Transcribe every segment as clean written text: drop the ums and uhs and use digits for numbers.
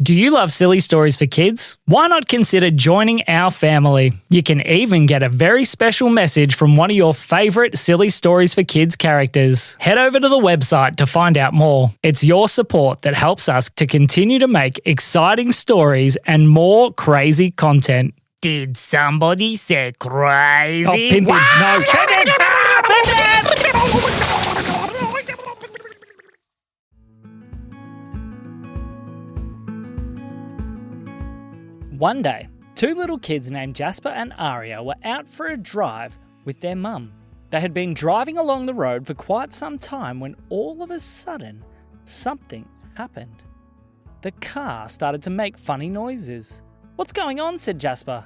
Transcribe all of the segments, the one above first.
Do you love silly stories for kids? Why not consider joining our family? You can even get a very special message from one of your favourite silly stories for kids characters. Head over to the website to find out more. It's your support that helps us to continue to make exciting stories and more crazy content. Did somebody say crazy? Oh, Pimpin, no. One day, two little kids named Jasper and Aria were out for a drive with their mum. They had been driving along the road for quite some time when all of a sudden, something happened. The car started to make funny noises. "What's going on?" said Jasper.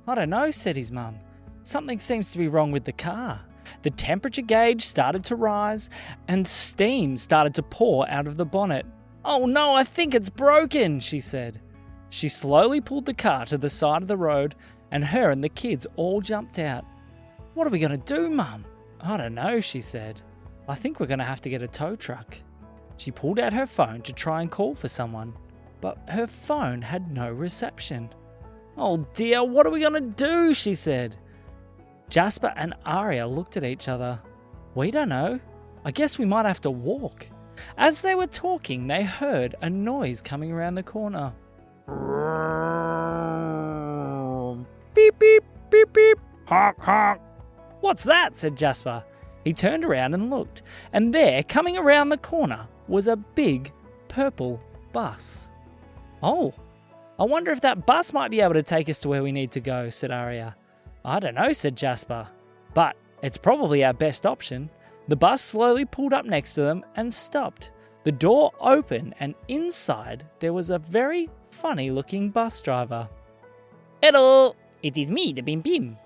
"I don't know," said his mum. "Something seems to be wrong with the car." The temperature gauge started to rise and steam started to pour out of the bonnet. "Oh no, I think it's broken," she said. She slowly pulled the car to the side of the road and her and the kids all jumped out. "What are we going to do, Mum?" "I don't know," she said. "I think we're going to have to get a tow truck." She pulled out her phone to try and call for someone, but her phone had no reception. "Oh dear, what are we going to do?" she said. Jasper and Aria looked at each other. "We don't know. I guess we might have to walk." As they were talking, they heard a noise coming around the corner. Beep, beep, beep, beep, honk, honk. "What's that?" said Jasper. He turned around and looked, and there, coming around the corner, was a big purple bus. "Oh, I wonder if that bus might be able to take us to where we need to go," said Aria. "I don't know," said Jasper, "but it's probably our best option." The bus slowly pulled up next to them and stopped. The door opened, and inside there was a very funny-looking bus driver. Hello, it is me, the Pim Pim.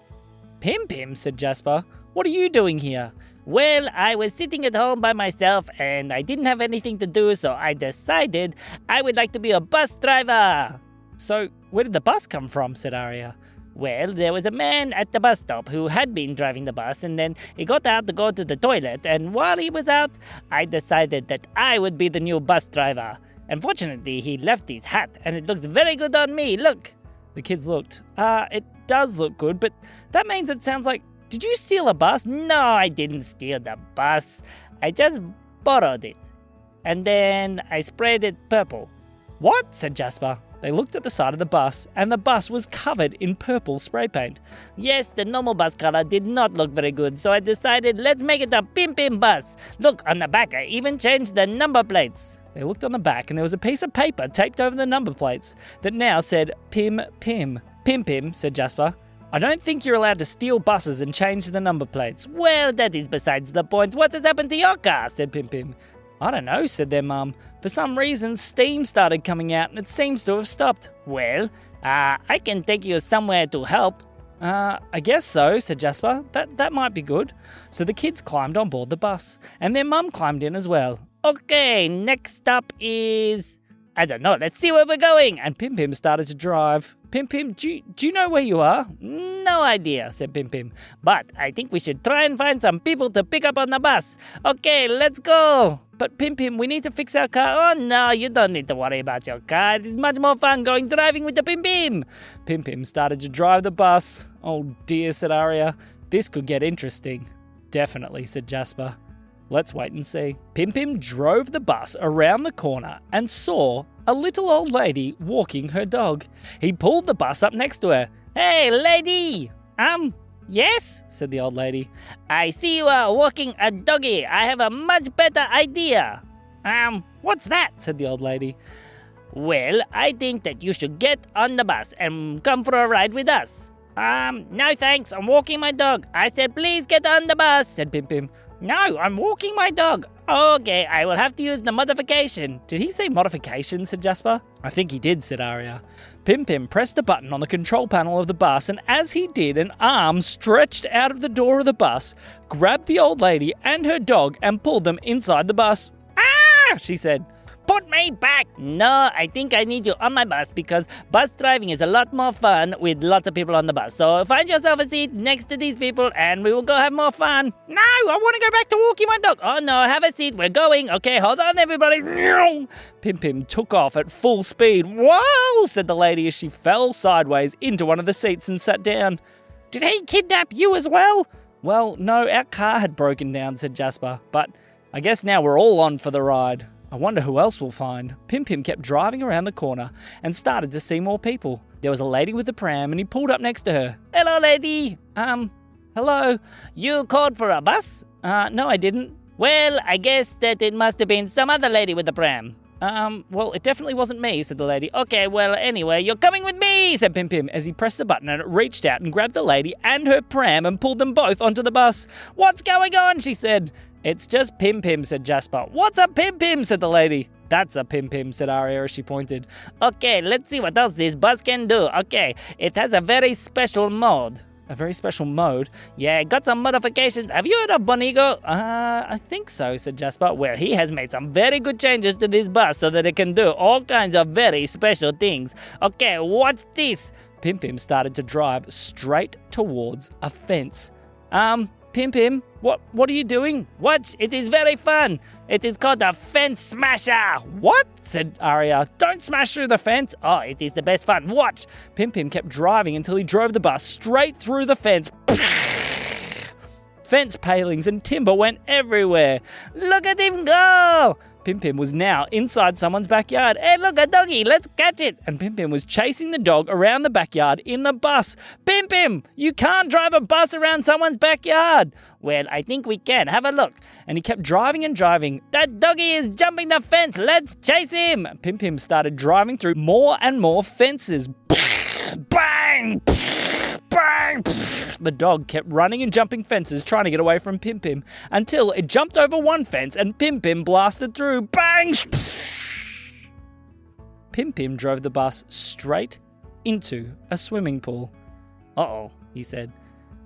"Pim Pim," said Jasper. "What are you doing here?" Well, I was sitting at home by myself and I didn't have anything to do, so I decided I would like to be a bus driver. "So, where did the bus come from?" said Aria. Well, there was a man at the bus stop who had been driving the bus and then he got out to go to the toilet, and while he was out, I decided that I would be the new bus driver. Unfortunately, he left his hat and it looks very good on me, look." The kids looked. It does look good, but that means it sounds like, did you steal a bus?" No, I didn't steal the bus. I just borrowed it. And then I sprayed it purple. "What?" said Jasper. They looked at the side of the bus, and the bus was covered in purple spray paint. Yes, the normal bus color did not look very good, so I decided let's make it a Pim Pim bus. Look, on the back, I even changed the number plates. They looked on the back, and there was a piece of paper taped over the number plates that now said Pim Pim. "Pim Pim," said Jasper. "I don't think you're allowed to steal buses and change the number plates." "Well, that is besides the point. What has happened to your car?" said Pim Pim. "I don't know," said their mum. "For some reason, steam started coming out and it seems to have stopped." "Well, I can take you somewhere to help." I guess so," said Jasper. That might be good." So the kids climbed on board the bus, and their mum climbed in as well. "Okay, next stop is... I don't know, let's see where we're going." And Pim Pim started to drive. "Pim Pim, do you know where you are?" "No idea," said Pim Pim. "But I think we should try and find some people to pick up on the bus. Okay, let's go." "But Pim Pim, we need to fix our car." "Oh no, you don't need to worry about your car. It is much more fun going driving with the Pim Pim." Pim Pim started to drive the bus. "Oh dear," said Aria. "This could get interesting." "Definitely," said Jasper. "Let's wait and see." Pim Pim drove the bus around the corner and saw a little old lady walking her dog. He pulled the bus up next to her. "Hey, lady!" Yes, said the old lady. "I see you are walking a doggy. I have a much better idea." What's that?" said the old lady. "Well, I think that you should get on the bus and come for a ride with us." No thanks, I'm walking my dog." "I said please get on the bus," said Pim Pim. "No, I'm walking my dog." "Okay, I will have to use the modification." "Did he say modification?" said Jasper. "I think he did," said Aria. Pim Pim pressed a button on the control panel of the bus, and as he did, an arm stretched out of the door of the bus, grabbed the old lady and her dog and pulled them inside the bus. "Ah!" she said. Put me back! No, I think I need you on my bus because bus driving is a lot more fun with lots of people on the bus. So find yourself a seat next to these people and we will go have more fun. No, I want to go back to walking my dog. Oh no, have a seat. We're going. Okay, hold on, everybody. Pim Pim took off at full speed. Whoa, said the lady as she fell sideways into one of the seats and sat down. Did he kidnap you as well? Well, no, our car had broken down, said Jasper, but I guess now we're all on for the ride. I wonder who else we'll find. Pim Pim kept driving around the corner and started to see more people. There was a lady with a pram and he pulled up next to her. Hello, lady. Hello. You called for a bus? No, I didn't. Well, I guess that it must have been some other lady with a pram. Well, it definitely wasn't me, said the lady. Okay, well, anyway, you're coming with me, said Pim Pim as he pressed the button and it reached out and grabbed the lady and her pram and pulled them both onto the bus. What's going on, she said. It's just Pim Pim, said Jasper. What's a Pim Pim, said the lady. That's a Pim Pim, said Aria as she pointed. Okay, let's see what else this bus can do. Okay, it has a very special mode. A very special mode? Yeah, got some modifications. Have you heard of Bonigo? I think so, said Jasper. Well, he has made some very good changes to this bus so that it can do all kinds of very special things. Okay, watch this. Pim Pim started to drive straight towards a fence. Pim Pim, what are you doing? Watch, it is very fun. It is called a fence smasher. What? Said Aria. Don't smash through the fence. Oh, it is the best fun. Watch. Pim Pim kept driving until he drove the bus straight through the fence. Fence palings and timber went everywhere. Look at him go! Pim Pim was now inside someone's backyard. Hey, look, a doggy, let's catch it. And Pim Pim was chasing the dog around the backyard in the bus. Pim Pim, you can't drive a bus around someone's backyard. Well, I think we can. Have a look. And he kept driving and driving. That doggy is jumping the fence. Let's chase him. Pim Pim started driving through more and more fences. Bang! Bang! The dog kept running and jumping fences trying to get away from Pim Pim until it jumped over one fence and Pim Pim blasted through. Bang! Pim Pim drove the bus straight into a swimming pool. Uh-oh, he said.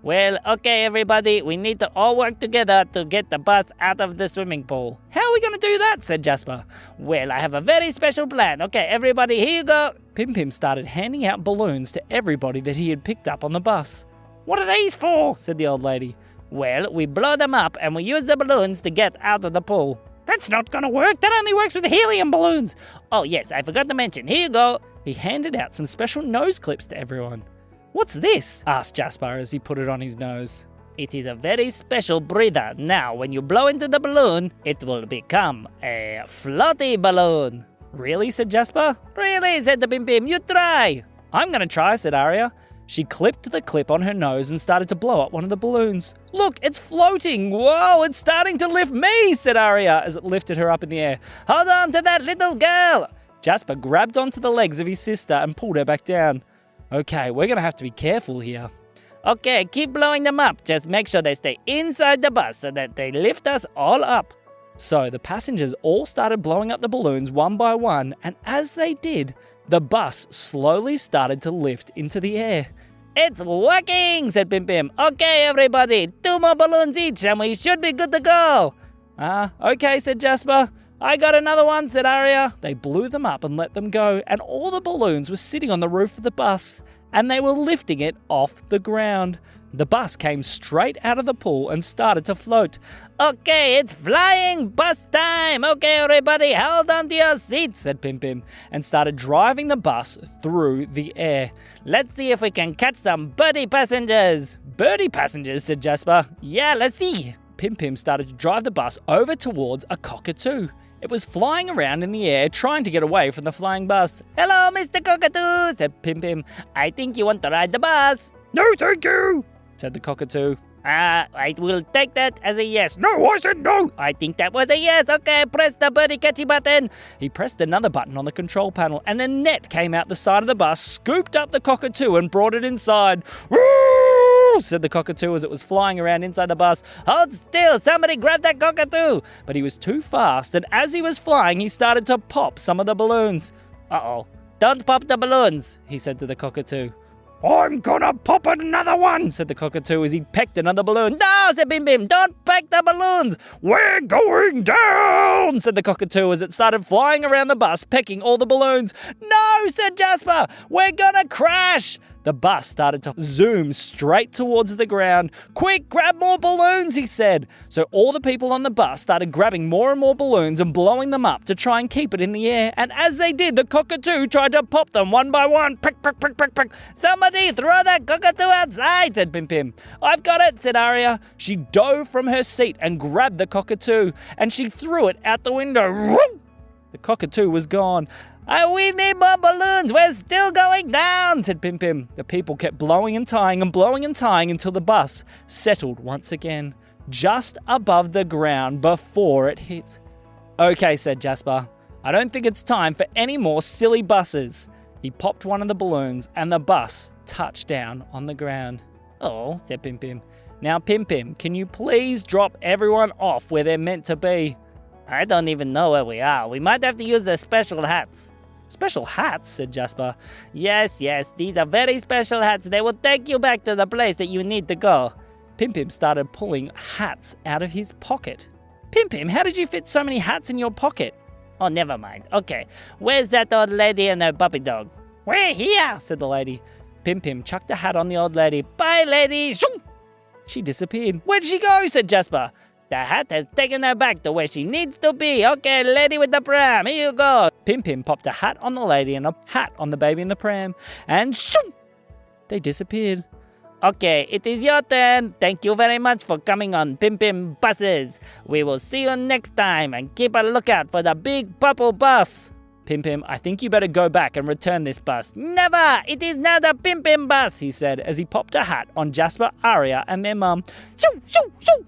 Well, okay, everybody, we need to all work together to get the bus out of the swimming pool. How are we going to do that? Said Jasper. Well, I have a very special plan. Okay, everybody, here you go. Pim Pim started handing out balloons to everybody that he had picked up on the bus. What are these for? Said the old lady. Well, we blow them up and we use the balloons to get out of the pool. That's not going to work. That only works with helium balloons. Oh, yes, I forgot to mention. Here you go. He handed out some special nose clips to everyone. What's this? Asked Jasper as he put it on his nose. It is a very special breather. Now, when you blow into the balloon, it will become a floaty balloon. Really? Said Jasper. Really? Said the Pim Pim. You try. I'm going to try, said Aria. She clipped the clip on her nose and started to blow up one of the balloons. Look, it's floating. Whoa, it's starting to lift me, said Aria as it lifted her up in the air. Hold on to that little girl. Jasper grabbed onto the legs of his sister and pulled her back down. Okay, we're going to have to be careful here. Okay, keep blowing them up. Just make sure they stay inside the bus so that they lift us all up. So the passengers all started blowing up the balloons one by one, and as they did, the bus slowly started to lift into the air. It's working, said Pim Pim. Okay, everybody, 2 more balloons each and we should be good to go. Okay, said Jasper. I got another one, said Aria. They blew them up and let them go, and all the balloons were sitting on the roof of the bus, and they were lifting it off the ground. The bus came straight out of the pool and started to float. Okay, it's flying bus time. Okay, everybody, hold on to your seats, said Pim Pim, and started driving the bus through the air. Let's see if we can catch some birdie passengers. Birdie passengers, said Jasper. Yeah, let's see. Pim Pim started to drive the bus over towards a cockatoo. It was flying around in the air, trying to get away from the flying bus. Hello, Mr. Cockatoo, said Pim Pim. I think you want to ride the bus. No, thank you, said the cockatoo. I will take that as a yes. No, I said no. I think that was a yes. Okay, press the birdie catchy button. He pressed another button on the control panel, and a net came out the side of the bus, scooped up the cockatoo, and brought it inside. Woo! Said the cockatoo as it was flying around inside the bus. Hold still, somebody grab that cockatoo. But he was too fast, and as he was flying, he started to pop some of the balloons. Uh-oh. Don't pop the balloons, he said to the cockatoo. I'm gonna pop another one, said the cockatoo as he pecked another balloon. No, said Bim Bim, don't peck the balloons. We're going down, said the cockatoo as it started flying around the bus, pecking all the balloons. No, said Jasper, we're gonna crash. The bus started to zoom straight towards the ground. Quick, grab more balloons, he said. So all the people on the bus started grabbing more and more balloons and blowing them up to try and keep it in the air. And as they did, the cockatoo tried to pop them one by one. Peck, peck, peck, peck, peck. Somebody throw that cockatoo outside, said Pim Pim. I've got it, said Aria. She dove from her seat and grabbed the cockatoo, and she threw it out the window. The cockatoo was gone. We need more balloons. We're still going down, said Pim Pim. The people kept blowing and tying until the bus settled once again, just above the ground before it hit. Okay, said Jasper. I don't think it's time for any more silly buses. He popped one of the balloons and the bus touched down on the ground. Oh, said Pim Pim. Now, Pim Pim, can you please drop everyone off where they're meant to be? I don't even know where we are. We might have to use the special hats. Special hats, said Jasper. Yes, these are very special hats. They will take you back to the place that you need to go. Pim Pim started pulling hats out of his pocket. Pim Pim, how did you fit so many hats in your pocket? Oh, never mind. Okay, where's that old lady and her puppy dog? We're here, said the lady. Pim Pim chucked a hat on the old lady. Bye, lady. She disappeared. Where'd she go, said Jasper. The hat has taken her back to where she needs to be. Okay, lady with the pram, here you go. Pim Pim popped a hat on the lady and a hat on the baby in the pram. And shoom! They disappeared. Okay, it is your turn. Thank you very much for coming on Pim Pim Buses. We will see you next time and keep a lookout for the big purple bus. Pim Pim, I think you better go back and return this bus. Never! It is not a Pim Pim bus, he said as he popped a hat on Jasper, Aria and their mum. Shoo, shoo, shoo!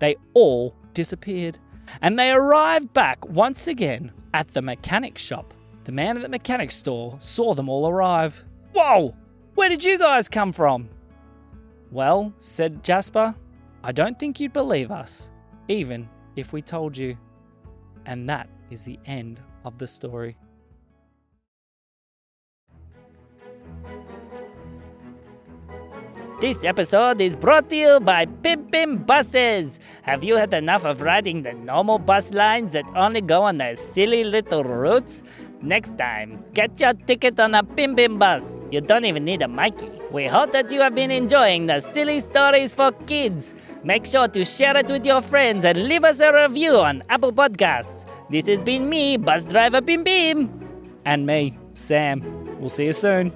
They all disappeared, and they arrived back once again at the mechanic shop. The man at the mechanic store saw them all arrive. Whoa! Where did you guys come from? Well, said Jasper, I don't think you'd believe us, even if we told you. And that is the end of the story. This episode is brought to you by Pim Pim Buses. Have you had enough of riding the normal bus lines that only go on their silly little routes? Next time, get your ticket on a Pim Pim bus. You don't even need a Mikey. We hope that you have been enjoying the silly stories for kids. Make sure to share it with your friends and leave us a review on Apple Podcasts. This has been me, bus driver Pim Pim. And me, Sam. We'll see you soon.